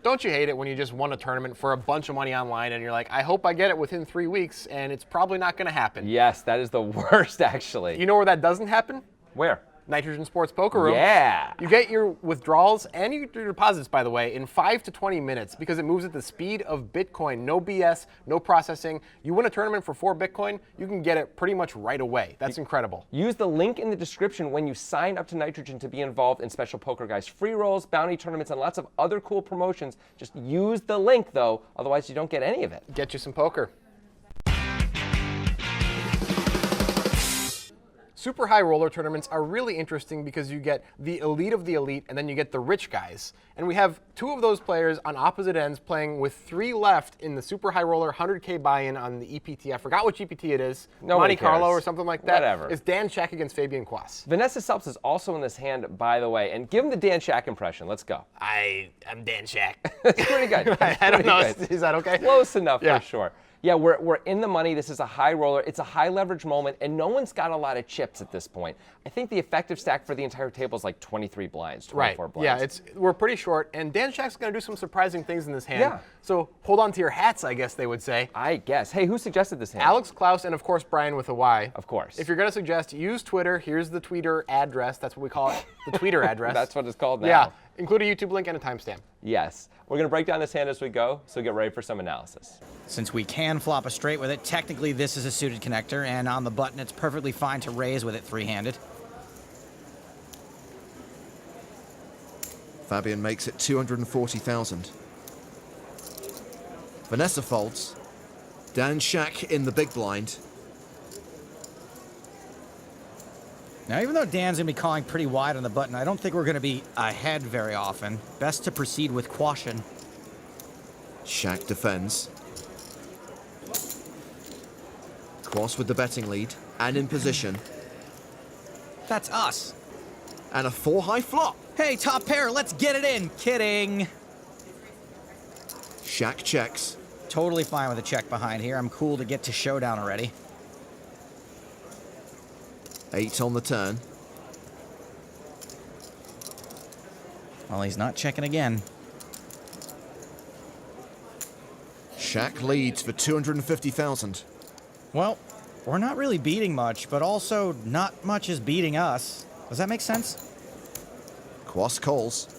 Don't you hate it when you just won a tournament for a bunch of money online and you're like, I hope I get it within 3 weeks, and it's probably not going to happen? Yes, that is the worst, actually. You know where that doesn't happen? Where? Nitrogen Sports Poker Room. Yeah. You get your withdrawals and your deposits, by the way, in 5 to 20 minutes because it moves at the speed of Bitcoin. No BS, no processing. You win a tournament for 4 Bitcoin, you can get it pretty much right away. That's incredible. Use the link in the description when you sign up to Nitrogen to be involved in Special Poker Guys free rolls, bounty tournaments, and lots of other cool promotions. Just use the link, though. Otherwise, you don't get any of it. Get you some poker. Super high roller tournaments are really interesting because you get the elite of the elite and then you get the rich guys. And we have 2 of those players on opposite ends playing with 3 left in the super high roller 100K buy-in on the EPT. I forgot which EPT it is. Nobody Monte Carlo cares. or something like that. Whatever. It's Dan Shak against Fabian Quoss. Vanessa Selps is also in this hand, by the way. And give him the Dan Shak impression. Let's go. I'm Dan Shak. It's pretty good. I don't know. Is that okay? Close enough Yeah. for sure. Yeah, we're in the money. This is a high roller. It's a high leverage moment, and no one's got a lot of chips at this point. I think the effective stack for the entire table is like 23 blinds, 24 blinds. Yeah, we're pretty short, and Dan Shak's going to do some surprising things in this hand. Yeah. So hold on to your hats, I guess they would say. I guess. Hey, who suggested this hand? Alex Klaus and, of course, Brian with a Y. Of course. If you're going to suggest, use Twitter. Here's the tweeter address. That's what we call it, the tweeter address. That's what it's called now. Yeah, include a YouTube link and a timestamp. Yes. We're going to break down this hand as we go, so get ready for some analysis. Since we can flop a straight with it, technically this is a suited connector, and on the button it's perfectly fine to raise with it 3-handed. Fabian makes it 240,000. Vanessa folds. Dan Shak in the big blind. Now, even though Dan's going to be calling pretty wide on the button, I don't think we're going to be ahead very often. Best to proceed with caution. Shak defends. Quoss with the betting lead and in position. That's us. And a 4-high flop. Hey, top pair, let's get it in. Kidding. Shak checks. Totally fine with a check behind here. I'm cool to get to showdown already. 8 on the turn. Well, he's not checking again. Shak leads for 250,000. Well, we're not really beating much, but also not much is beating us. Does that make sense? Quoss calls.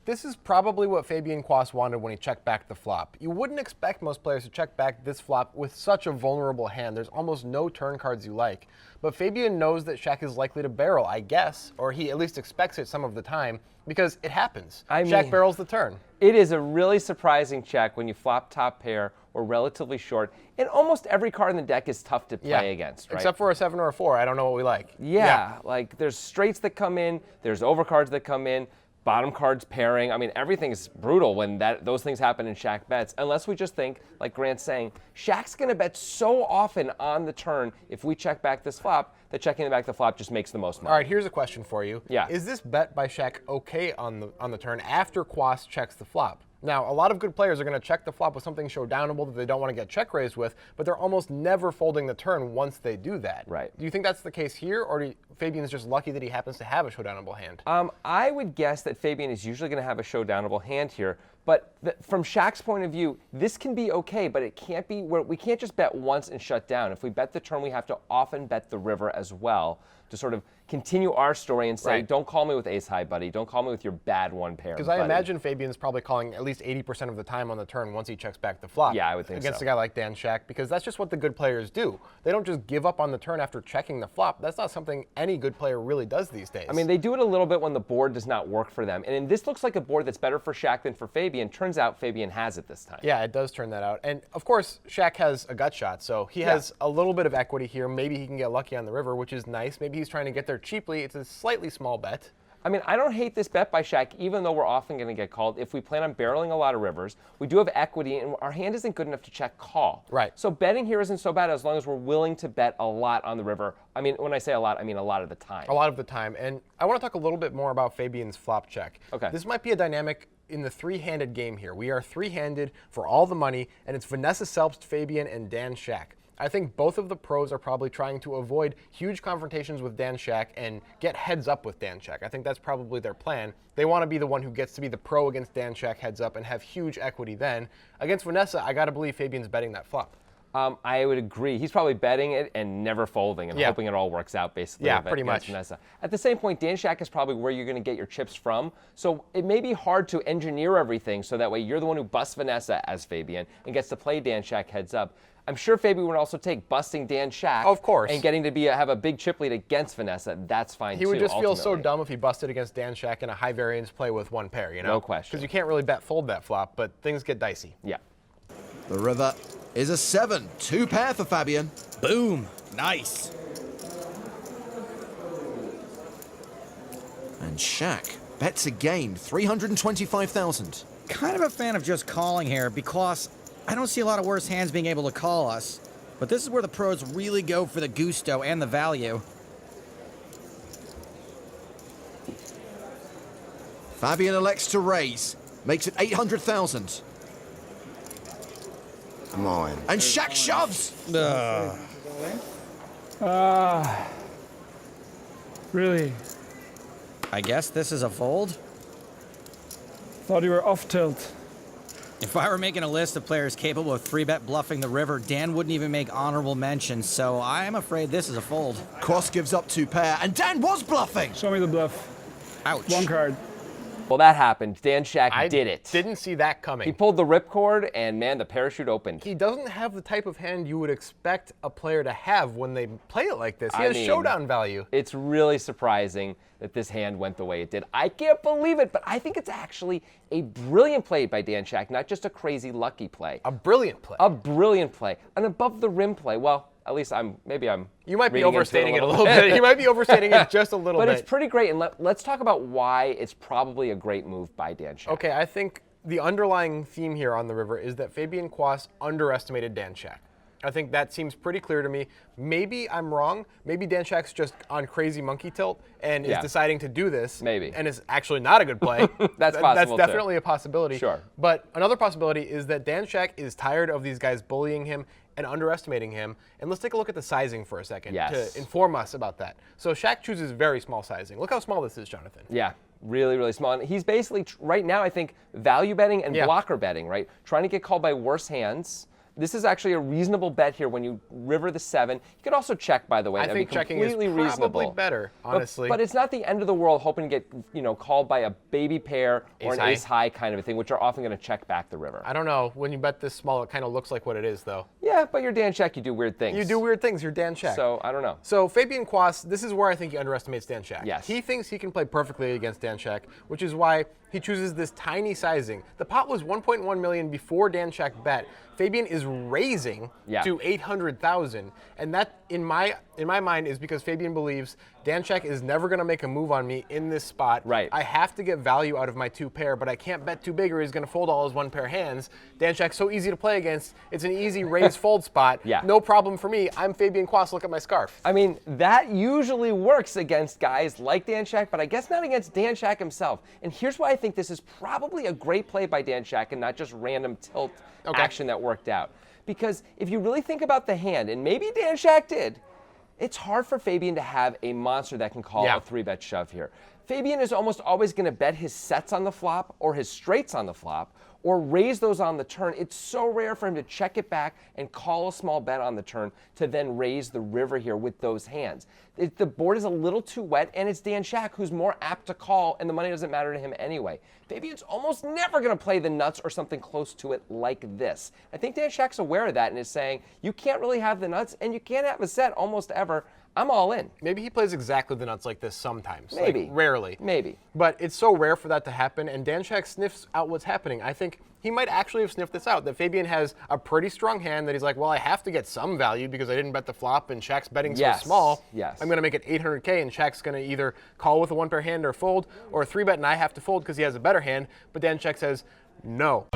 This is probably what Fabian Quoss wanted when he checked back the flop. You wouldn't expect most players to check back this flop with such a vulnerable hand. There's almost no turn cards you like. But Fabian knows that Shak is likely to barrel, I guess, or he at least expects it some of the time, because it happens. Shak barrels the turn. It is a really surprising check when you flop top pair or relatively short, and almost every card in the deck is tough to play against, right? Except for a 7 or a 4. I don't know what we like. Yeah, like there's straights that come in, there's overcards that come in, bottom cards pairing. I mean, everything is brutal when those things happen in Shak bets, unless we just think, like Grant's saying, Shak's going to bet so often on the turn if we check back this flop that checking back the flop just makes the most money. All right, here's a question for you. Yeah. Is this bet by Shak okay on the turn after Quoss checks the flop? Now, a lot of good players are going to check the flop with something showdownable that they don't want to get check raised with, but they're almost never folding the turn once they do that. Right. Do you think that's the case here, or Fabian's just lucky that he happens to have a showdownable hand? I would guess that Fabian is usually going to have a showdownable hand here, but from Shak's point of view, this can be okay, but it can't be where we can't just bet once and shut down. If we bet the turn, we have to often bet the river as well to sort of continue our story and say, don't call me with ace high, buddy. Don't call me with your bad one pair. Because I imagine Fabian's probably calling at least 80% of the time on the turn once he checks back the flop. Yeah, I would think against so. a guy like Dan Shak, because that's just what the good players do. They don't just give up on the turn after checking the flop. That's not something any good player really does these days. I mean, they do it a little bit when the board does not work for them. And this looks like a board that's better for Shak than for Fabian. Turns out Fabian has it this time. Yeah, it does turn that out. And of course, Shak has a gut shot, so he has a little bit of equity here. Maybe he can get lucky on the river, which is nice. Maybe he's trying to get there cheaply. It's a slightly small bet. I mean, I don't hate this bet by Shak, even though we're often going to get called. If we plan on barreling a lot of rivers, we do have equity, and our hand isn't good enough to check call. Right. So betting here isn't so bad as long as we're willing to bet a lot on the river. I mean, when I say a lot, I mean a lot of the time. A lot of the time. And I want to talk a little bit more about Fabian's flop check. Okay. This might be a dynamic in the three-handed game here. We are three-handed for all the money, and it's Vanessa Selps, Fabian, and Dan Shak. I think both of the pros are probably trying to avoid huge confrontations with Dan Shak and get heads up with Dan Shak. I think that's probably their plan. They want to be the one who gets to be the pro against Dan Shak heads up and have huge equity then. Against Vanessa, I got to believe Fabian's betting that flop. I would agree. He's probably betting it and never folding and hoping it all works out, basically. Yeah, pretty much. Vanessa. At the same point, Dan Shak is probably where you're going to get your chips from. So it may be hard to engineer everything so that way you're the one who busts Vanessa as Fabian and gets to play Dan Shak heads up. I'm sure Fabian would also take busting Dan Shak. Of course. And getting to have a big chip lead against Vanessa. That's fine, too. He would just feel so ultimately. dumb if he busted against Dan Shak in a high variance play with one pair, you know? No question. Because you can't really bet fold that flop, but things get dicey. Yeah. The river is a 7. 2 pair for Fabian. Boom. Nice. And Shak bets again, 325,000. Kind of a fan of just calling here because I don't see a lot of worse hands being able to call us. But this is where the pros really go for the gusto and the value. Fabian elects to raise, makes it 800,000. Come on. And Shak shoves. Really? I guess this is a fold. Thought you were off tilt. If I were making a list of players capable of 3-bet bluffing the river, Dan wouldn't even make honorable mention, so I'm afraid this is a fold. Quoss gives up 2 pair, and Dan was bluffing. Show me the bluff. Ouch. One card. Well, that happened. Dan Shak did it. Didn't see that coming. He pulled the ripcord, and man, the parachute opened. He doesn't have the type of hand you would expect a player to have when they play it like this. He has showdown value. It's really surprising that this hand went the way it did. I can't believe it, but I think it's actually a brilliant play by Dan Shak, not just a crazy lucky play. A brilliant play. A brilliant play. An above the rim play. Well, at least maybe I'm You might be reading into overstating it a little bit. You might be overstating it just a little but bit. it's pretty great, and let's talk about why it's probably a great move by Dan Shak. Okay, I think the underlying theme here on the river is that Fabian Quoss underestimated Dan Shak. I think that seems pretty clear to me. Maybe I'm wrong. Maybe Dan Shak's just on crazy monkey tilt and is deciding to do this. Maybe. And it's actually not a good play. That's possible, That's definitely a possibility. Sure. But another possibility is that Dan Shak is tired of these guys bullying him and underestimating him. And let's take a look at the sizing for a second to inform us about that. So Shak chooses very small sizing. Look how small this is, Jonathan. Yeah, really, really small. And he's basically, right now, I think, value betting and blocker betting, right? Trying to get called by worse hands. This is actually a reasonable bet here when you river the 7. You could also check, by the way. I think checking is probably better, honestly. But it's not the end of the world hoping to get called by a baby pair or an ace high kind of a thing, which are often going to check back the river. I don't know. When you bet this small, it kind of looks like what it is, though. Yeah, but you're Dan Shak, you do weird things. You do weird things. You're Dan Shak. So, I don't know. So Fabian Quoss, this is where I think he underestimates Dan Shak. Yes. He thinks he can play perfectly against Dan Shak, which is why he chooses this tiny sizing. The pot was 1.1 million before Dan Shak bet. Fabian is raising to 800,000, and that, in my mind, is because Fabian believes Dan Shak is never going to make a move on me in this spot. Right. I have to get value out of my 2 pair, but I can't bet too big or he's going to fold all his 1 pair hands. Dan Shak's so easy to play against. It's an easy raise fold spot. Yeah. No problem for me. I'm Fabian Quoss. Look at my scarf. I mean, that usually works against guys like Dan Shak, but I guess not against Dan Shak himself. And here's why I think this is probably a great play by Dan Shak and not just random tilt action that worked out. Because if you really think about the hand, and maybe Dan Shak did, it's hard for Fabian to have a monster that can call a 3-bet shove here. Fabian is almost always going to bet his sets on the flop or his straights on the flop or raise those on the turn. It's so rare for him to check it back and call a small bet on the turn to then raise the river here with those hands. The board is a little too wet, and it's Dan Shak who's more apt to call, and the money doesn't matter to him anyway. Fabian's almost never going to play the nuts or something close to it like this. I think Dan Shak's aware of that and is saying, you can't really have the nuts, and you can't have a set almost ever. I'm all in. Maybe he plays exactly the nuts like this sometimes. Maybe. Like, rarely. Maybe. But it's so rare for that to happen, and Dan Shak sniffs out what's happening. I think he might actually have sniffed this out, that Fabian has a pretty strong hand that he's like, well, I have to get some value because I didn't bet the flop, and Shak's betting so small. Yes. I'm going to make it 800K, and Shak's going to either call with a 1-pair hand or fold, or a 3-bet, and I have to fold because he has a better hand. But Dan Shak says, no.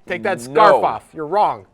Take that scarf off. You're wrong.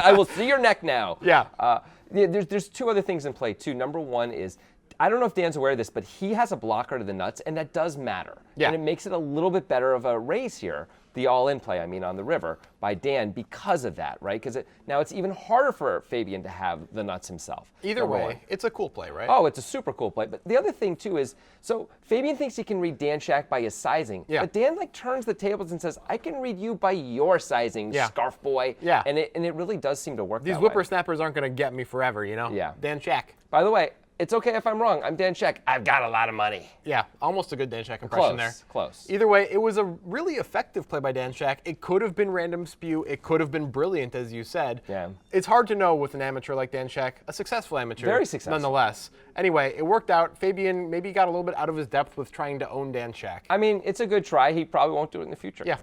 I will see your neck now. Yeah. There's 2 other things in play, too. Number 1 is, I don't know if Dan's aware of this, but he has a blocker to the nuts, and that does matter. Yeah. And it makes it a little bit better of a raise here. the all-in play, I mean, on the river by Dan because of that, right? Because now it's even harder for Fabian to have the nuts himself. Either Number way, one. it's a cool play, right? Oh, it's a super cool play. But the other thing too is, so Fabian thinks he can read Dan Shak by his sizing. Yeah. But Dan like turns the tables and says, I can read you by your sizing, Yeah. scarf boy. Yeah. And it really does seem to work These that way. whippersnappers aren't going to get me forever, you know? Yeah. Dan Shak. By the way, it's okay if I'm wrong. I'm Dan Shak. I've got a lot of money. Yeah, almost a good Dan Shak impression there. Close. Either way, it was a really effective play by Dan Shak. It could have been random spew. It could have been brilliant, as you said. Yeah. It's hard to know with an amateur like Dan Shak, a successful amateur. Very successful. Nonetheless. Anyway, it worked out. Fabian maybe got a little bit out of his depth with trying to own Dan Shak. I mean, it's a good try. He probably won't do it in the future. Yeah.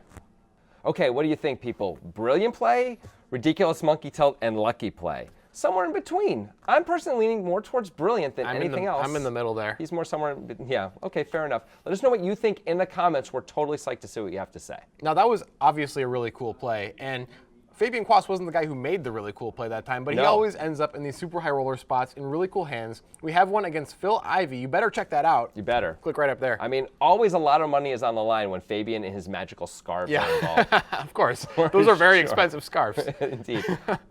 Okay, what do you think, people? Brilliant play, ridiculous monkey tilt, and lucky play? Somewhere in between. I'm personally leaning more towards brilliant than anything else. I'm in the middle there. He's more somewhere, yeah, okay, fair enough. Let us know what you think in the comments. We're totally psyched to see what you have to say. Now, that was obviously a really cool play, and Fabian Quoss wasn't the guy who made the really cool play that time, but he No. always ends up in these super high roller spots in really cool hands. We have one against Phil Ivey. You better check that out. You better. Click right up there. I mean, always a lot of money is on the line when Fabian and his magical scarves are involved. Of course. Those are very sure. expensive scarves. Indeed.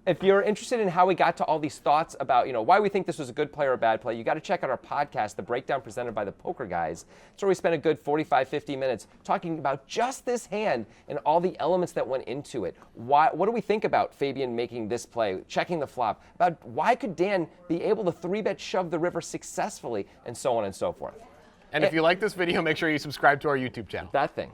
If you're interested in how we got to all these thoughts about, why we think this was a good play or a bad play, you got to check out our podcast, The Breakdown, presented by the Poker Guys. It's where we spent a good 45, 50 minutes talking about just this hand and all the elements that went into it. What do we think about Fabian making this play, checking the flop, about why could Dan be able to 3-bet shove the river successfully, and so on and so forth. And if you like this video, make sure you subscribe to our YouTube channel. That thing.